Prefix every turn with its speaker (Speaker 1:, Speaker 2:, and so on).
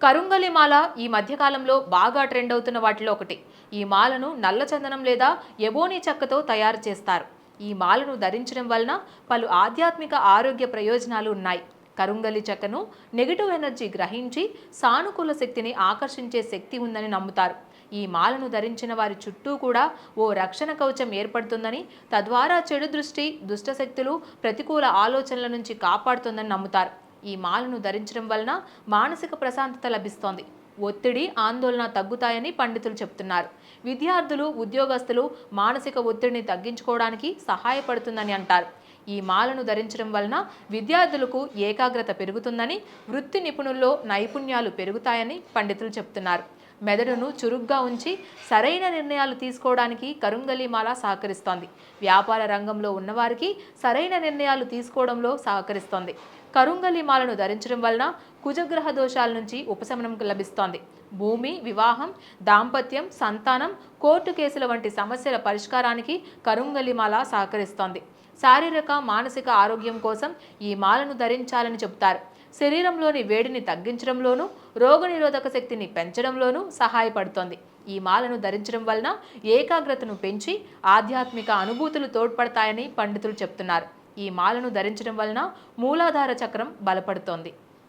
Speaker 1: కరుంగలి మాల ఈ మధ్యకాలంలో బాగా ట్రెండ్ అవుతున్న వాటిలో ఒకటి. ఈ మాలను నల్ల చందనం లేదా ఎబోనీ చెక్కతో తయారు చేస్తారు. ఈ మాలను ధరించడం వలన పలు ఆధ్యాత్మిక ఆరోగ్య ప్రయోజనాలు ఉన్నాయి. కరుంగలి చెక్కను నెగిటివ్ ఎనర్జీ గ్రహించి సానుకూల శక్తిని ఆకర్షించే శక్తి ఉందని నమ్ముతారు. ఈ మాలను ధరించిన వారి చుట్టూ కూడా ఓ రక్షణ కవచం ఏర్పడుతుందని, తద్వారా చెడు దృష్టి, దుష్టశక్తులు, ప్రతికూల ఆలోచనల నుంచి కాపాడుతుందని నమ్ముతారు. ఈ మాలను ధరించడం వలన మానసిక ప్రశాంతత లభిస్తోంది. ఒత్తిడి, ఆందోళన తగ్గుతాయని పండితులు చెప్తున్నారు. విద్యార్థులు, ఉద్యోగస్తులు మానసిక ఒత్తిడిని తగ్గించుకోవడానికి సహాయపడుతుందని అంటారు. ఈ మాలను ధరించడం వలన విద్యార్థులకు ఏకాగ్రత పెరుగుతుందని, వృత్తి నిపుణుల్లో నైపుణ్యాలు పెరుగుతాయని పండితులు చెప్తున్నారు. మెదడును చురుగ్గా ఉంచి సరైన నిర్ణయాలు తీసుకోవడానికి కరుంగలి మాల సహకరిస్తోంది. వ్యాపార రంగంలో ఉన్నవారికి సరైన నిర్ణయాలు తీసుకోవడంలో సహకరిస్తోంది. కరుంగలి మాలను ధరించడం వలన కుజగ్రహ దోషాల నుంచి ఉపశమనం లభిస్తోంది. భూమి, వివాహం, దాంపత్యం, సంతానం, కోర్టు కేసుల వంటి సమస్యల పరిష్కారానికి కరుంగలి మాల సహకరిస్తోంది. శారీరక, మానసిక ఆరోగ్యం కోసం ఈ మాలను ధరించాలని చెబుతారు. శరీరంలోని వేడిని తగ్గించడంలోనూ, రోగనిరోధక శక్తిని పెంచడంలోనూ సహాయపడుతోంది. ఈ మాలను ధరించడం వలన ఏకాగ్రతను పెంచి ఆధ్యాత్మిక అనుభూతులు తోడ్పడతాయని పండితులు చెప్తున్నారు. ఈ మాలను ధరించడం వలన మూలాధార చక్రం బలపడుతోంది.